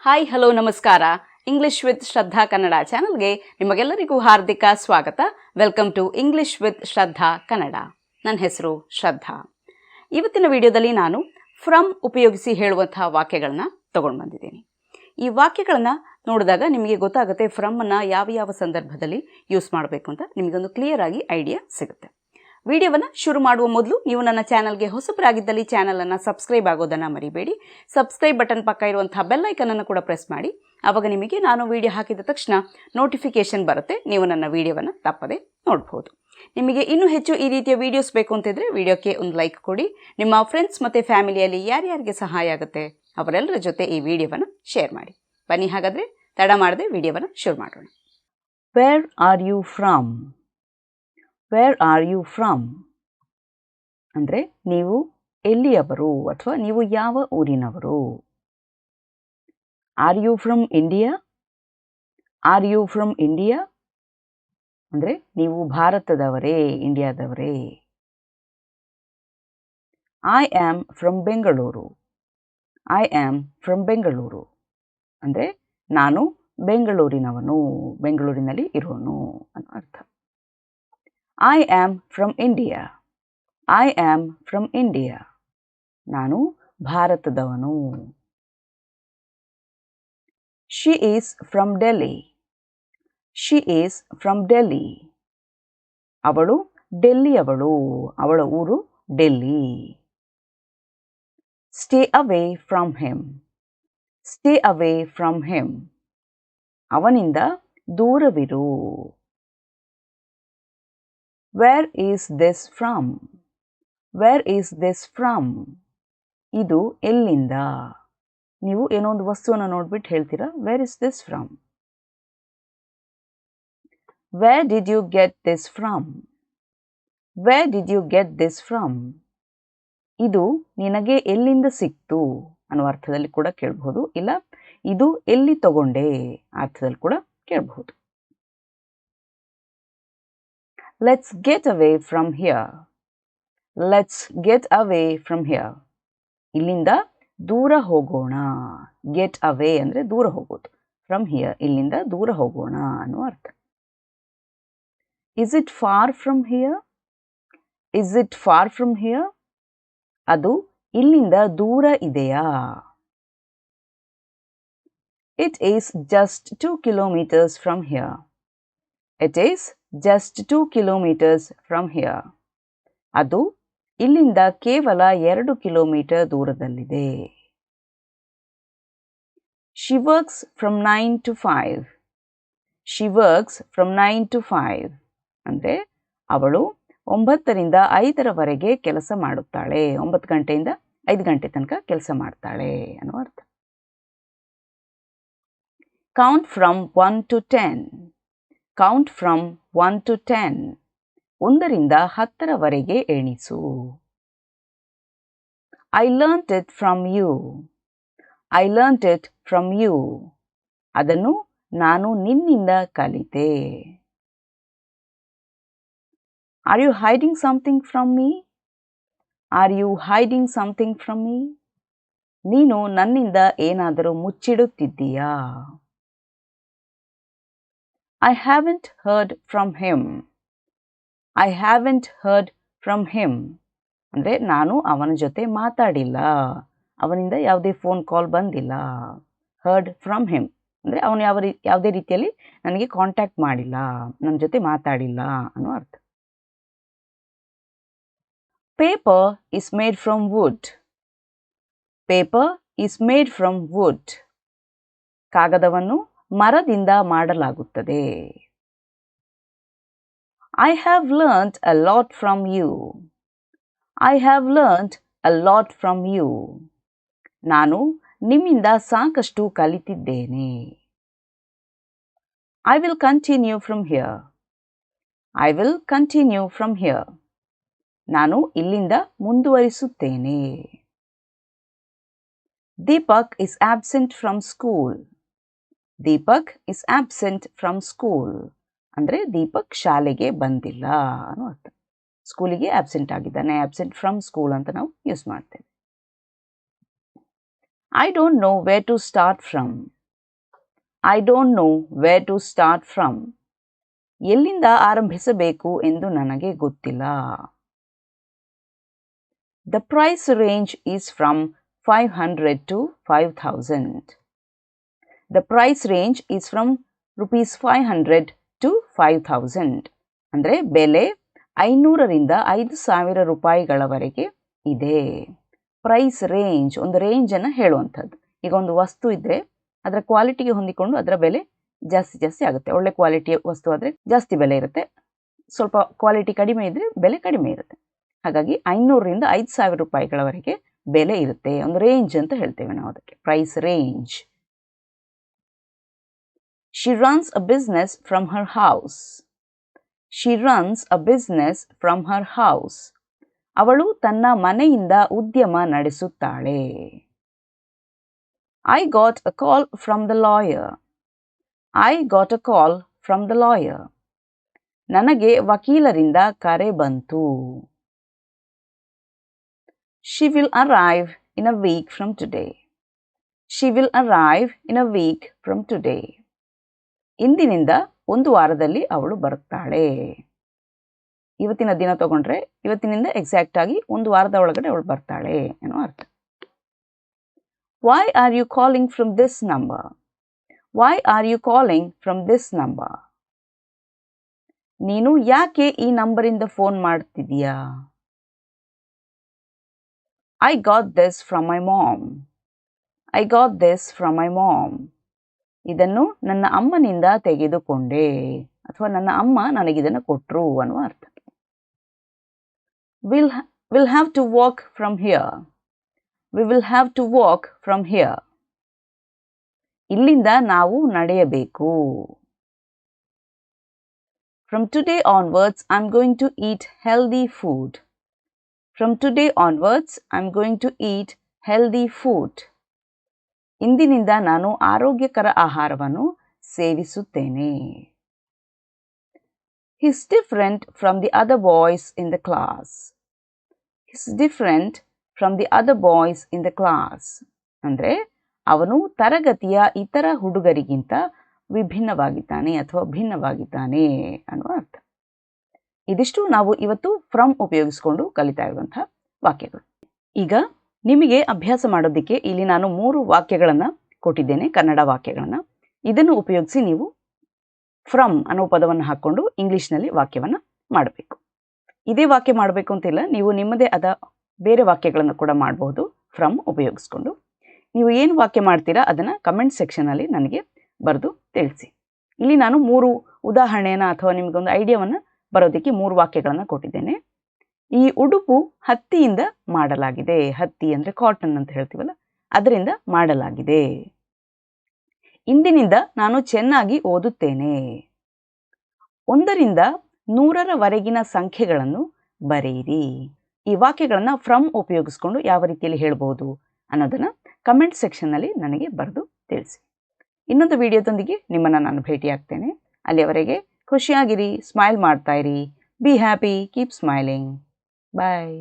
Hi hello ನಮಸ್ಕಾರ. English with ಶ್ರದ್ಧಾ ಕನ್ನಡ ಚಾನಲ್ಗೆ ನಿಮಗೆಲ್ಲರಿಗೂ ಹಾರ್ದಿಕ ಸ್ವಾಗತ. ವೆಲ್ಕಮ್ ಟು ಇಂಗ್ಲಿಷ್ ವಿತ್ ಶ್ರದ್ಧಾ ಕನ್ನಡ. ನನ್ನ ಹೆಸರು ಶ್ರದ್ಧಾ. ಇವತ್ತಿನ ವಿಡಿಯೋದಲ್ಲಿ ನಾನು ಫ್ರಮ್ ಉಪಯೋಗಿಸಿ ಹೇಳುವಂತಹ ವಾಕ್ಯಗಳನ್ನ ತಗೊಂಡು ಬಂದಿದ್ದೀನಿ. ಈ ವಾಕ್ಯಗಳನ್ನು ನೋಡಿದಾಗ ನಿಮಗೆ ಗೊತ್ತಾಗುತ್ತೆ ಫ್ರಮ್ಮನ್ನು ಯಾವ ಸಂದರ್ಭದಲ್ಲಿ ಯೂಸ್ ಮಾಡಬೇಕು ಅಂತ ನಿಮಗೊಂದು ಕ್ಲಿಯರ್ ಆಗಿ ಐಡಿಯಾ ಸಿಗುತ್ತೆ. ವಿಡಿಯೋವನ್ನು ಶುರು ಮಾಡುವ ಮೊದಲು ನೀವು ನನ್ನ ಚಾನಲ್ಗೆ ಹೊಸಬರಾಗಿದ್ದಲ್ಲಿ ಚಾನಲನ್ನು ಸಬ್ಸ್ಕ್ರೈಬ್ ಆಗೋದನ್ನು ಮರಿಬೇಡಿ. ಸಬ್ಸ್ಕ್ರೈಬ್ ಬಟನ್ ಪಕ್ಕ ಇರುವಂತಹ ಬೆಲ್ ಐಕನನ್ನು ಕೂಡ ಪ್ರೆಸ್ ಮಾಡಿ. ಆವಾಗ ನಿಮಗೆ ನಾನು ವಿಡಿಯೋ ಹಾಕಿದ ತಕ್ಷಣ ನೋಟಿಫಿಕೇಷನ್ ಬರುತ್ತೆ. ನೀವು ನನ್ನ ವಿಡಿಯೋವನ್ನು ತಪ್ಪದೆ ನೋಡ್ಬೋದು. ನಿಮಗೆ ಇನ್ನೂ ಹೆಚ್ಚು ಈ ರೀತಿಯ ವೀಡಿಯೋಸ್ ಬೇಕು ಅಂತಿದ್ರೆ ವಿಡಿಯೋಕ್ಕೆ ಒಂದು ಲೈಕ್ ಕೊಡಿ. ನಿಮ್ಮ ಫ್ರೆಂಡ್ಸ್ ಮತ್ತು ಫ್ಯಾಮಿಲಿಯಲ್ಲಿ ಯಾರ್ಯಾರಿಗೆ ಸಹಾಯ ಆಗುತ್ತೆ ಅವರೆಲ್ಲರ ಜೊತೆ ಈ ವಿಡಿಯೋವನ್ನು ಶೇರ್ ಮಾಡಿ. ಬನ್ನಿ ಹಾಗಾದರೆ ತಡ ಮಾಡದೆ ವಿಡಿಯೋವನ್ನು ಶುರು ಮಾಡೋಣ. Where are you from? Where are you from ಅಂದರೆ ನೀವು ಎಲ್ಲಿಯವರು ಅಥವಾ ನೀವು ಯಾವ ಊರಿನವರು. Are you from India? Are you from India ಅಂದರೆ ನೀವು ಭಾರತದವರೇ, ಇಂಡಿಯಾದವರೇ. I am from Bengaluru. I am from Bengaluru ಅಂದರೆ ನಾನು ಬೆಂಗಳೂರಿನವನು, ಬೆಂಗಳೂರಿನಲ್ಲಿ ಇರೋನು ಅನ್ನೋ ಅರ್ಥ. I am from India. I am from India ನಾನು ಭಾರತದವನು. She is from Delhi. She is from Delhi ಅವಳು ಡೆಲ್ಲಿಯವಳು, ಅವಳ ಊರು Delhi. Stay away from him. Stay away from him ಅವನಿಂದ ದೂರವಿರು. Where is this from? Where is this from ಇದು ಎಲ್ಲಿಂದ? ನೀವು ಏನೋ ಒಂದು ವಸ್ತುವನ್ನು ನೋಡ್ಬಿಟ್ಟು ಹೇಳ್ತೀರಾ, where is this from? Where did you get this from? Where did you get this from ಇದು ನಿನಗೆ ಎಲ್ಲಿಂದ ಸಿಕ್ತು ಅನ್ನೋ ಅರ್ಥದಲ್ಲಿ ಕೂಡ ಕೇಳಬಹುದು. ಇಲ್ಲ ಇದು ಎಲ್ಲಿ ತಗೊಂಡೆ ಅರ್ಥದಲ್ಲಿ ಕೂಡ ಕೇಳಬಹುದು. Let's get away from here. Let's get away from here ಇಲ್ಲಿಂದ ದೂರ ಹೋಗೋಣ. ಗೆಟ್ ಅವೇ ಅಂದರೆ ದೂರ ಹೋಗೋದು. ಫ್ರಮ್ ಹಿಯರ್ ಇಲ್ಲಿಂದ ದೂರ ಹೋಗೋಣ ಅನ್ನೋ ಅರ್ಥ. Is it for from here? Is it for from here ಅದು ಇಲ್ಲಿಂದ ದೂರ ಇದೆಯಾ? It is just 2 kilometers from here. It is just 2 kilometers from here ಅದು ಇಲ್ಲಿಂದ ಕೇವಲ 2 ಕಿಲೋಮೀಟರ್ ದೂರದಲ್ಲಿದೆ. She works from 9 to 5. She works from 9 to 5 ಅಂದರೆ ಅವಳು 9ರಿಂದ 5ರವರೆಗೆ ಕೆಲಸ ಮಾಡುತ್ತಾಳೆ. 9 ಗಂಟೆಯಿಂದ 5 ಗಂಟೆ ತನಕ ಕೆಲಸ ಮಾಡ್ತಾಳೆ ಅನ್ನೋ ಅರ್ಥ. Count from 1 to 10. Count from 1 to 10 1ರಿಂದ 10ರವರೆಗೆ ಎಣಿಸು. I learnt it from you. I learnt it from you ಅದನ್ನು ನಾನು ನಿನ್ನಿಂದ ಕಲಿತೆ. Are you hiding something from me? Are you hiding something from me? ನೀನು ನನ್ನಿಂದ ಏನಾದರೂ ಮುಚ್ಚಿಡುತ್ತಿದ್ದೀಯಾ? I haven't heard from him. I haven't heard from him ಅಂದರೆ ನಾನು ಅವನ ಜೊತೆ ಮಾತಾಡಿಲ್ಲ, ಅವನಿಂದ ಯಾವುದೇ ಫೋನ್ ಕಾಲ್ ಬಂದಿಲ್ಲ. ಹರ್ಡ್ ಫ್ರಮ್ ಹಿಮ್ ಅಂದರೆ ಅವನು ಯಾವುದೇ ರೀತಿಯಲ್ಲಿ ನನಗೆ ಕಾಂಟ್ಯಾಕ್ಟ್ ಮಾಡಿಲ್ಲ, ನನ್ನ ಜೊತೆ ಮಾತಾಡಿಲ್ಲ ಅನ್ನೋ ಅರ್ಥ. Paper is made from wood. Paper is made from wood ಕಾಗದವನ್ನು ಮರದಿಂದ ಮಾಡಲಾಗುತ್ತದೆ. I have learnt a lot from you. I have learnt a lot from you ನಾನು ನಿಮ್ಮಿಂದ ಸಾಕಷ್ಟು ಕಲಿತಿದ್ದೇನೆ. I will continue from here. I will continue from here ನಾನು ಇಲ್ಲಿಂದ ಮುಂದುವರಿಸುತ್ತೇನೆ. Deepak is absent from school. Deepak is absent from school ಅಂದರೆ ದೀಪಕ್ ಶಾಲೆಗೆ ಬಂದಿಲ್ಲ ಅನ್ನೋ ಅರ್ಥ. ಸ್ಕೂಲಿಗೆ ಆಬ್ಸೆಂಟ್ ಆಗಿದ್ದಾನೆ. ಆಬ್ಸೆಂಟ್ ಫ್ರಮ್ ಸ್ಕೂಲ್ ಅಂತ ನಾವು ಯೂಸ್ ಮಾಡ್ತೇವೆ. I don't know where to start from. I don't know where to start from. ಎಲ್ಲಿಂದ ಆರಂಭಿಸಬೇಕು ಎಂದು ನನಗೆ ಗೊತ್ತಿಲ್ಲ. The price range is from 500 to 5,000. The price range is from rupees 500 to 5,000. ಅಂದರೆ ಬೆಲೆ 500ರಿಂದ 5,000 ರೂಪಾಯಿಗಳವರೆಗೆ ಇದೆ. ಪ್ರೈಸ್ ರೇಂಜ್ ಒಂದು ರೇಂಜನ್ನು ಹೇಳುವಂಥದ್ದು. ಈಗ ಒಂದು ವಸ್ತು ಇದ್ದರೆ ಅದರ ಕ್ವಾಲಿಟಿಗೆ ಹೊಂದಿಕೊಂಡು ಅದರ ಬೆಲೆ ಜಾಸ್ತಿ ಆಗುತ್ತೆ. ಒಳ್ಳೆ ಕ್ವಾಲಿಟಿಯ ವಸ್ತು ಆದರೆ ಜಾಸ್ತಿ ಬೆಲೆ ಇರುತ್ತೆ, ಸ್ವಲ್ಪ ಕ್ವಾಲಿಟಿ ಕಡಿಮೆ ಇದ್ದರೆ ಬೆಲೆ ಕಡಿಮೆ ಇರುತ್ತೆ. ಹಾಗಾಗಿ 500ರಿಂದ 5,000 ರೂಪಾಯಿಗಳವರೆಗೆ ಬೆಲೆ ಇರುತ್ತೆ. ಒಂದು ರೇಂಜ್ ಅಂತ ಹೇಳ್ತೇವೆ ನಾವು ಅದಕ್ಕೆ, price range. She runs a business from her house. She runs a business from her house. ಅವಳು ತನ್ನ ಮನೆಯಿಂದ ಉದ್ಯಮ ನಡೆಸುತ್ತಾಳೆ. I got a call from the lawyer. I got a call from the lawyer. ನನಗೆ ವಕೀಲರಿಂದ ಕರೆ ಬಂತು. She will arrive in a week from today. She will arrive in a week from today. ಇಂದಿನಿಂದ ಒಂದು ವಾರದಲ್ಲಿ ಅವಳು ಬರುತ್ತಾಳೆ. ಇವತ್ತಿನ ದಿನ ತಗೊಂಡ್ರೆ ಇವತ್ತಿನಿಂದ ಎಕ್ಸಾಕ್ಟ್ ಆಗಿ ಒಂದು ವಾರದ ಒಳಗಡೆ ಅವಳು ಬರ್ತಾಳೆ ಅನ್ನೋ ಅರ್ಥ. Why are you calling from this number? Why are you calling from this number? ನೀನು ಯಾಕೆ ಈ ನಂಬರಿಂದ phone ಮಾಡ್ತಿದೀಯಾ? I got this from my mom. I got this from my mom. ಇದನ್ನು ನನ್ನ ಅಮ್ಮನಿಂದ ತೆಗೆದುಕೊಂಡೆ ಅಥವಾ ನನ್ನ ಅಮ್ಮ ನನಗಿದನ್ನು ಕೊಟ್ಟರು ಅನ್ನುವ ಅರ್ಥ. We'll have to walk from here. We will have to walk from here. ಇಲ್ಲಿಂದ ನಾವು ನಡೆಯಬೇಕು. From today onwards, I'm going to eat healthy food. From today onwards, I'm going to eat healthy food. ಇಂದಿನಿಂದ ನಾನು ಆರೋಗ್ಯಕರ ಆಹಾರವನ್ನು ಸೇವಿಸುತ್ತೇನೆ. He's different from the other boys in the class. He's different from the other boys in the class. ಅಂದರೆ ಅವನು ತರಗತಿಯ ಇತರ ಹುಡುಗರಿಗಿಂತ ವಿಭಿನ್ನವಾಗಿದ್ದಾನೆ ಅಥವಾ ಭಿನ್ನವಾಗಿದ್ದಾನೆ ಅನ್ನುವ ಅರ್ಥ. ಇದಿಷ್ಟು ನಾವು ಇವತ್ತು ಫ್ರಮ್ ಉಪಯೋಗಿಸಿಕೊಂಡು ಕಲಿತಾ ಇರುವಂತಹ ವಾಕ್ಯಗಳು. ಈಗ ನಿಮಗೆ ಅಭ್ಯಾಸ ಮಾಡೋದಕ್ಕೆ ಇಲ್ಲಿ ನಾನು 3 ವಾಕ್ಯಗಳನ್ನು ಕೊಟ್ಟಿದ್ದೇನೆ, ಕನ್ನಡ ವಾಕ್ಯಗಳನ್ನು. ಇದನ್ನು ಉಪಯೋಗಿಸಿ ನೀವು ಫ್ರಮ್ ಅನ್ನೋ ಪದವನ್ನು ಹಾಕ್ಕೊಂಡು ಇಂಗ್ಲೀಷ್ನಲ್ಲಿ ವಾಕ್ಯವನ್ನು ಮಾಡಬೇಕು. ಇದೇ ವಾಕ್ಯ ಮಾಡಬೇಕು ಅಂತಿಲ್ಲ, ನೀವು ನಿಮ್ಮದೇ ಆದ ಬೇರೆ ವಾಕ್ಯಗಳನ್ನು ಕೂಡ ಮಾಡಬಹುದು ಫ್ರಮ್ ಉಪಯೋಗಿಸ್ಕೊಂಡು. ನೀವು ಏನು ವಾಕ್ಯ ಮಾಡ್ತೀರಾ ಅದನ್ನು ಕಮೆಂಟ್ ಸೆಕ್ಷನಲ್ಲಿ ನನಗೆ ಬರೆದು ತಿಳಿಸಿ. ಇಲ್ಲಿ ನಾನು 3 ಉದಾಹರಣೆಯನ್ನು ಅಥವಾ ನಿಮಗೊಂದು ಐಡಿಯಾವನ್ನು ಬರೋದಕ್ಕೆ 3 ವಾಕ್ಯಗಳನ್ನು ಕೊಟ್ಟಿದ್ದೇನೆ. ಈ ಉಡುಪು ಹತ್ತಿಯಿಂದ ಮಾಡಲಾಗಿದೆ. ಹತ್ತಿ ಅಂದರೆ ಕಾಟನ್ ಅಂತ ಹೇಳ್ತೀವಲ್ಲ, ಅದರಿಂದ ಮಾಡಲಾಗಿದೆ. ಇಂದಿನಿಂದ ನಾನು ಚೆನ್ನಾಗಿ ಓದುತ್ತೇನೆ. 1ರಿಂದ 100ರವರೆಗಿನ ಸಂಖ್ಯೆಗಳನ್ನು ಬರೆಯಿರಿ. ಈ ವಾಕ್ಯಗಳನ್ನು ಫ್ರಮ್ ಉಪಯೋಗಿಸ್ಕೊಂಡು ಯಾವ ರೀತಿಯಲ್ಲಿ ಹೇಳ್ಬೋದು ಅನ್ನೋದನ್ನು ಕಮೆಂಟ್ ಸೆಕ್ಷನ್ನಲ್ಲಿ ನನಗೆ ಬರೆದು ತಿಳಿಸಿ. ಇನ್ನೊಂದು ವಿಡಿಯೋದೊಂದಿಗೆ ನಿಮ್ಮನ್ನು ನಾನು ಭೇಟಿಯಾಗ್ತೇನೆ. ಅಲ್ಲಿಯವರೆಗೆ ಖುಷಿಯಾಗಿರಿ, ಸ್ಮೈಲ್ ಮಾಡ್ತಾ ಇರಿ. Be happy, keep smiling. Bye.